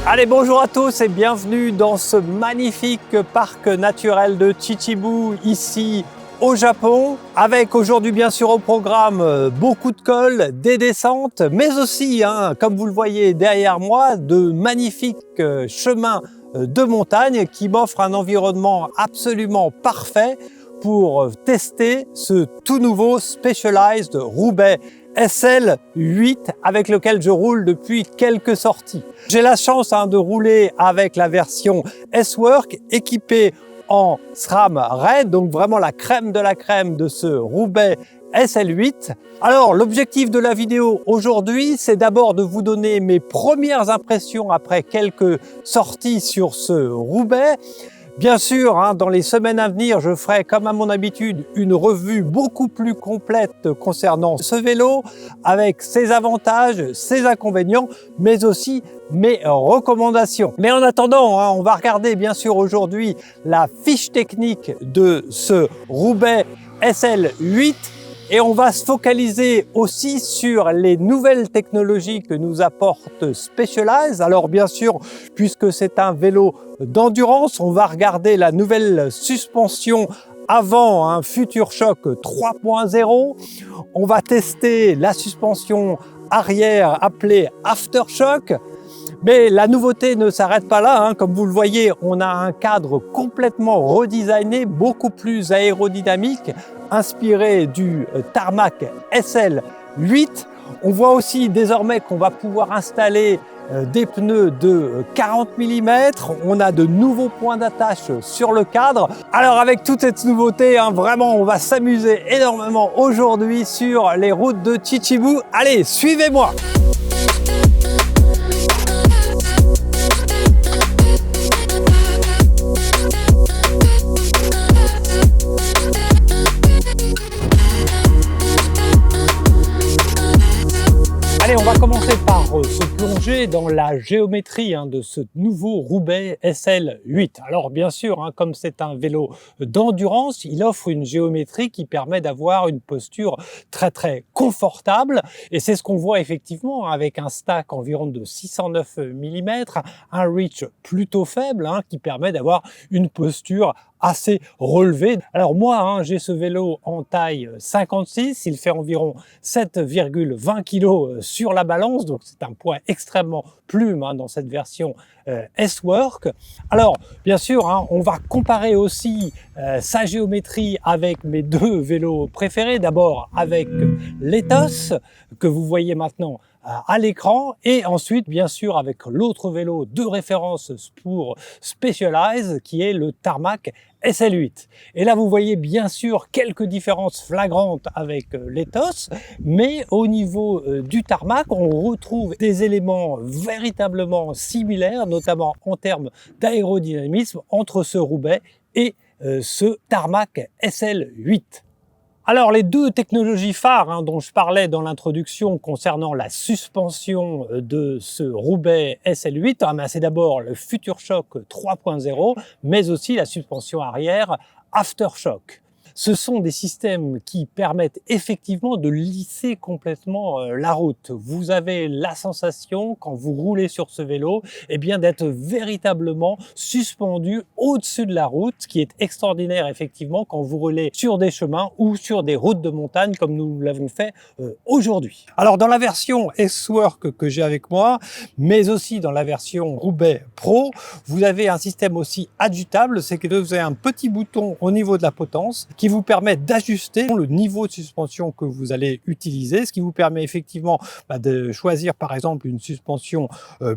Allez, bonjour à tous et bienvenue dans ce magnifique parc naturel de Chichibu, ici au Japon, avec aujourd'hui bien sûr au programme beaucoup de cols, des descentes, mais aussi, comme vous le voyez derrière moi, de magnifiques chemins de montagne qui m'offrent un environnement absolument parfait pour tester ce tout nouveau Specialized Roubaix SL8 avec lequel je roule depuis quelques sorties. J'ai la chance de rouler avec la version S-Work équipée en SRAM Red, donc vraiment la crème de la crème de ce Roubaix SL8. Alors l'objectif de la vidéo aujourd'hui, c'est d'abord de vous donner mes premières impressions après quelques sorties sur ce Roubaix. Bien sûr, dans les semaines à venir, je ferai comme à mon habitude une revue beaucoup plus complète concernant ce vélo avec ses avantages, ses inconvénients, mais aussi mes recommandations. Mais en attendant, on va regarder bien sûr aujourd'hui la fiche technique de ce Roubaix SL8. Et on va se focaliser aussi sur les nouvelles technologies que nous apporte Specialized. Alors bien sûr, puisque c'est un vélo d'endurance, on va regarder la nouvelle suspension avant un FutureShock 3.0. On va tester la suspension arrière appelée Aftershock. Mais la nouveauté ne s'arrête pas là, Comme vous le voyez, on a un cadre complètement redesigné, beaucoup plus aérodynamique, inspiré du Tarmac SL8. On voit aussi désormais qu'on va pouvoir installer des pneus de 40 mm. On a de nouveaux points d'attache sur le cadre. Alors avec toute cette nouveauté, vraiment, on va s'amuser énormément aujourd'hui sur les routes de Chichibu. Allez, suivez-moi! Allez, on va commencer par se plonger dans la géométrie de ce nouveau Roubaix SL8. Alors bien sûr, comme c'est un vélo d'endurance, il offre une géométrie qui permet d'avoir une posture très confortable. Et c'est ce qu'on voit effectivement avec un stack environ de 609 mm, un reach plutôt faible qui permet d'avoir une posture assez relevé. Alors moi, j'ai ce vélo en taille 56, il fait environ 7,20 kg sur la balance, donc c'est un poids extrêmement plume dans cette version S-Work. Alors bien sûr, on va comparer aussi sa géométrie avec mes deux vélos préférés, d'abord avec l'Ethos que vous voyez maintenant à l'écran, et ensuite bien sûr avec l'autre vélo de référence pour Specialized qui est le Tarmac SL8. Et là vous voyez bien sûr quelques différences flagrantes avec l'Ethos, mais au niveau du Tarmac on retrouve des éléments véritablement similaires, notamment en termes d'aérodynamisme entre ce Roubaix et ce Tarmac SL8. Alors les deux technologies phares dont je parlais dans l'introduction concernant la suspension de ce Roubaix SL8, c'est d'abord le FutureShock 3.0, mais aussi la suspension arrière Aftershock. Ce sont des systèmes qui permettent effectivement de lisser complètement la route. Vous avez la sensation, quand vous roulez sur ce vélo, d'être véritablement suspendu au-dessus de la route, ce qui est extraordinaire effectivement quand vous roulez sur des chemins ou sur des routes de montagne comme nous l'avons fait aujourd'hui. Alors dans la version S-Work que j'ai avec moi, mais aussi dans la version Roubaix Pro, vous avez un système aussi adjustable, c'est que vous avez un petit bouton au niveau de la potence qui vous permet d'ajuster le niveau de suspension que vous allez utiliser, ce qui vous permet effectivement de choisir par exemple une suspension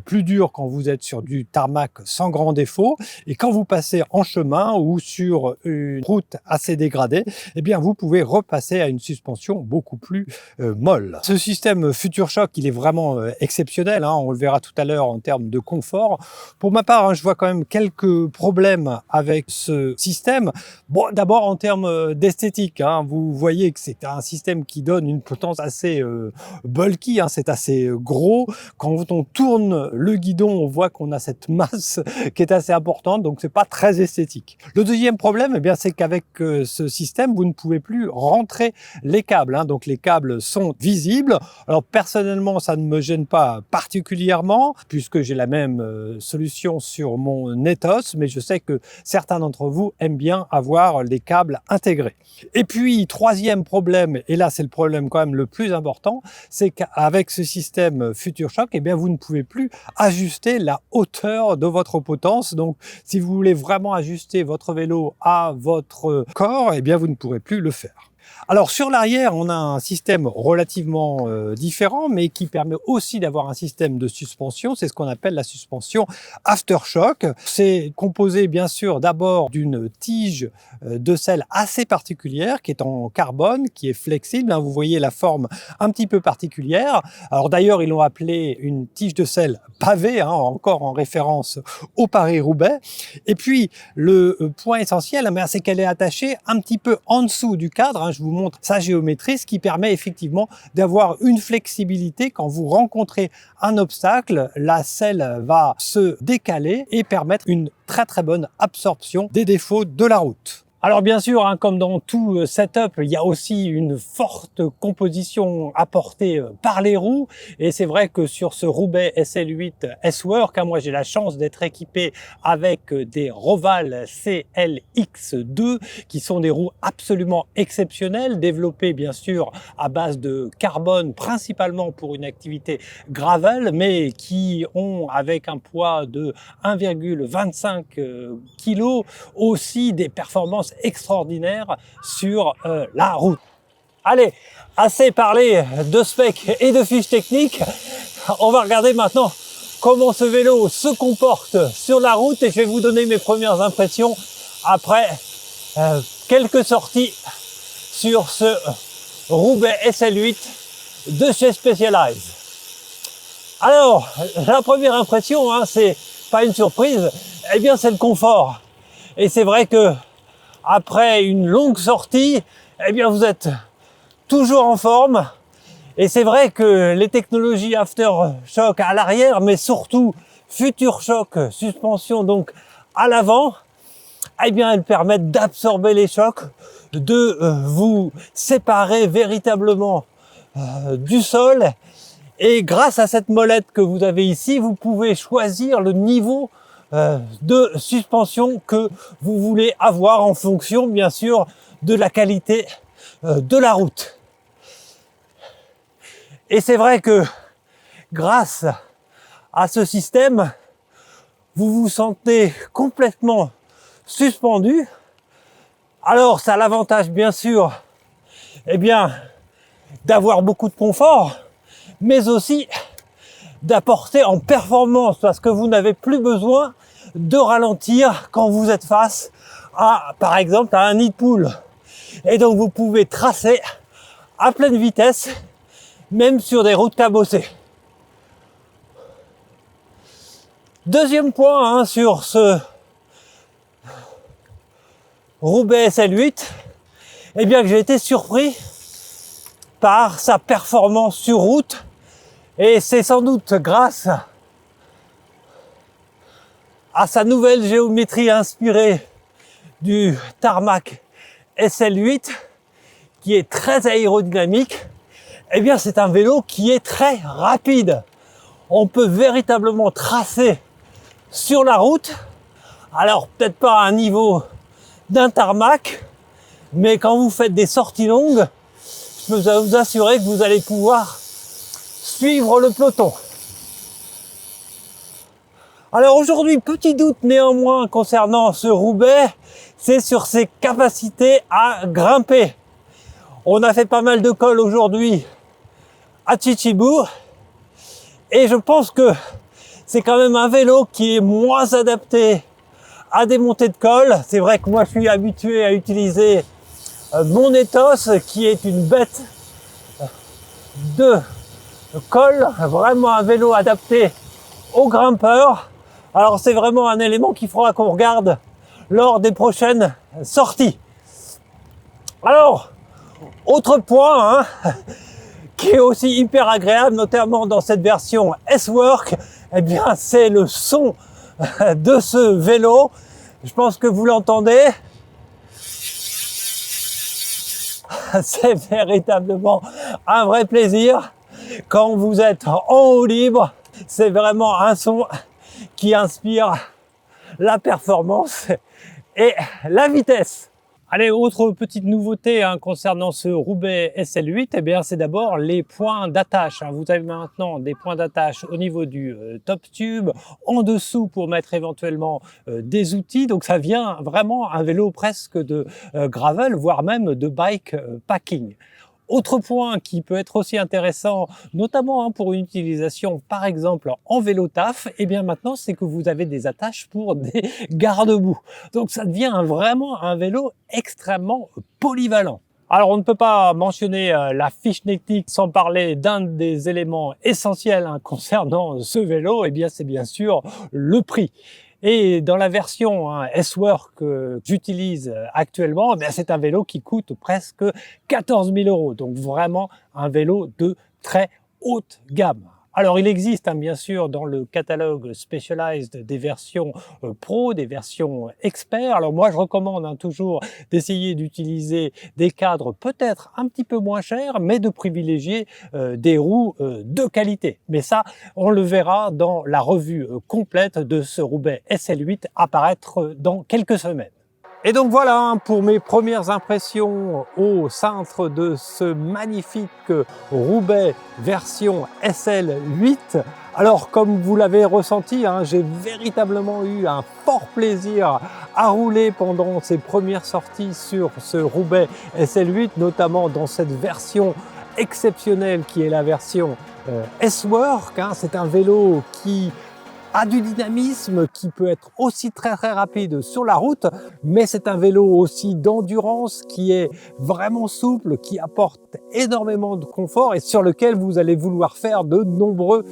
plus dure quand vous êtes sur du tarmac sans grand défaut, et quand vous passez en chemin ou sur une route assez dégradée, vous pouvez repasser à une suspension beaucoup plus molle. Ce système FutureShock, il est vraiment exceptionnel, on le verra tout à l'heure en termes de confort. Pour ma part, je vois quand même quelques problèmes avec ce système. Bon, d'abord en termes d'esthétique, hein. Vous voyez que c'est un système qui donne une potence assez bulky, hein, c'est assez gros. Quand on tourne le guidon, on voit qu'on a cette masse qui est assez importante, donc c'est pas très esthétique. Le deuxième problème, eh bien, c'est qu'avec ce système, vous ne pouvez plus rentrer les câbles, hein, donc les câbles sont visibles. Alors personnellement, ça ne me gêne pas particulièrement, puisque j'ai la même solution sur mon Ethos, mais je sais que certains d'entre vous aiment bien avoir les câbles intégrés. Et puis, troisième problème, et là c'est le problème quand même le plus important, c'est qu'avec ce système FutureShock, eh bien, vous ne pouvez plus ajuster la hauteur de votre potence. Donc, si vous voulez vraiment ajuster votre vélo à votre corps, eh bien, vous ne pourrez plus le faire. Alors sur l'arrière, on a un système relativement différent, mais qui permet aussi d'avoir un système de suspension. C'est ce qu'on appelle la suspension Aftershock. C'est composé bien sûr d'abord d'une tige de selle assez particulière qui est en carbone, qui est flexible. Vous voyez la forme un petit peu particulière. Alors d'ailleurs, ils l'ont appelé une tige de selle pavée, hein, encore en référence au Paris-Roubaix. Et puis le point essentiel, c'est qu'elle est attachée un petit peu en dessous du cadre, hein. Je vous montre sa géométrie, ce qui permet effectivement d'avoir une flexibilité. Quand vous rencontrez un obstacle, la selle va se décaler et permettre une très bonne absorption des défauts de la route. Alors bien sûr, hein, comme dans tout setup, il y a aussi une forte composition apportée par les roues. Et c'est vrai que sur ce Roubaix SL8 S-Work, hein, moi j'ai la chance d'être équipé avec des Roval CLX2, qui sont des roues absolument exceptionnelles, développées bien sûr à base de carbone, principalement pour une activité gravel, mais qui ont, avec un poids de 1,25 kg, aussi des performances extraordinaire sur la route. Allez, assez parlé de specs et de fiches techniques. On va regarder maintenant comment ce vélo se comporte sur la route et je vais vous donner mes premières impressions après quelques sorties sur ce Roubaix SL8 de chez Specialized. Alors, la première impression, hein, c'est pas une surprise, eh bien c'est le confort. Et c'est vrai que après une longue sortie, eh bien vous êtes toujours en forme. Et c'est vrai que les technologies Aftershock à l'arrière, mais surtout FutureShock suspension donc à l'avant, eh bien elles permettent d'absorber les chocs, de vous séparer véritablement du sol. Et grâce à cette molette que vous avez ici, vous pouvez choisir le niveau de suspension que vous voulez avoir en fonction, bien sûr, de la qualité de la route. Et c'est vrai que grâce à ce système, vous vous sentez complètement suspendu. Alors, ça a l'avantage, bien sûr, eh bien, d'avoir beaucoup de confort, mais aussi d'apporter en performance, parce que vous n'avez plus besoin de ralentir quand vous êtes face à, par exemple, à un nid de poule. Et donc vous pouvez tracer à pleine vitesse, même sur des routes cabossées. Deuxième point, hein, sur ce Roubaix SL8, eh bien que j'ai été surpris par sa performance sur route. Et c'est sans doute grâce à sa nouvelle géométrie inspirée du Tarmac SL8, qui est très aérodynamique. Eh bien, c'est un vélo qui est très rapide. On peut véritablement tracer sur la route. Alors, peut-être pas à un niveau d'un Tarmac, mais quand vous faites des sorties longues, je peux vous assurer que vous allez pouvoir suivre le peloton. Alors aujourd'hui, petit doute néanmoins concernant ce Roubaix, c'est sur ses capacités à grimper. On a fait pas mal de cols aujourd'hui à Chichibou et je pense que c'est quand même un vélo qui est moins adapté à des montées de col. C'est vrai que moi je suis habitué à utiliser mon Ethos qui est une bête de col, vraiment un vélo adapté aux grimpeurs. Alors c'est vraiment un élément qu'il faudra qu'on regarde lors des prochaines sorties. Alors, autre point qui est aussi hyper agréable, notamment dans cette version S-Work, eh bien c'est le son de ce vélo. Je pense que vous l'entendez. C'est véritablement un vrai plaisir quand vous êtes en haut libre. C'est vraiment un son qui inspire la performance et la vitesse. Allez, autre petite nouveauté concernant ce Roubaix SL8, eh bien c'est d'abord les points d'attache. Vous avez maintenant des points d'attache au niveau du top tube, en dessous pour mettre éventuellement des outils. Donc ça vient vraiment un vélo presque de gravel, voire même de bike packing. Autre point qui peut être aussi intéressant, notamment pour une utilisation par exemple en vélo taf, et bien maintenant c'est que vous avez des attaches pour des garde-boue. Donc ça devient vraiment un vélo extrêmement polyvalent. Alors on ne peut pas mentionner la fiche technique sans parler d'un des éléments essentiels concernant ce vélo, et bien c'est bien sûr le prix. Et dans la version S-Work que j'utilise actuellement, c'est un vélo qui coûte presque 14 000 €. Donc vraiment un vélo de très haute gamme. Alors il existe bien sûr dans le catalogue Specialized des versions Pro, des versions Expert. Alors moi je recommande toujours d'essayer d'utiliser des cadres peut-être un petit peu moins chers, mais de privilégier des roues de qualité. Mais ça, on le verra dans la revue complète de ce Roubaix SL8 à paraître dans quelques semaines. Et donc voilà pour mes premières impressions au cintre de ce magnifique Roubaix version SL8. Alors comme vous l'avez ressenti, j'ai véritablement eu un fort plaisir à rouler pendant ces premières sorties sur ce Roubaix SL8, notamment dans cette version exceptionnelle qui est la version S-Work. C'est un vélo qui a du dynamisme, qui peut être aussi très rapide sur la route, mais c'est un vélo aussi d'endurance qui est vraiment souple, qui apporte énormément de confort et sur lequel vous allez vouloir faire de nombreux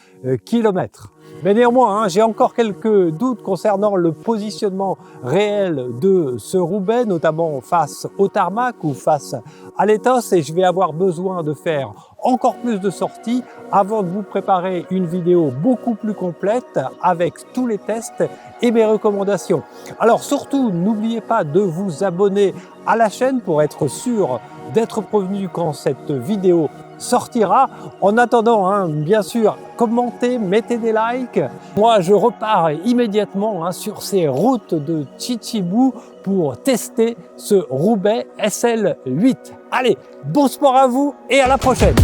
kilomètres. Mais néanmoins, j'ai encore quelques doutes concernant le positionnement réel de ce Roubaix, notamment face au tarmac ou face à l'éthos, et je vais avoir besoin de faire encore plus de sorties avant de vous préparer une vidéo beaucoup plus complète avec tous les tests et mes recommandations. Alors surtout, n'oubliez pas de vous abonner à la chaîne pour être sûr d'être prévenu quand cette vidéo sortira. En attendant, bien sûr, commentez, mettez des likes. Moi, je repars immédiatement sur ces routes de Chichibou pour tester ce Roubaix SL8. Allez, bon sport à vous et à la prochaine!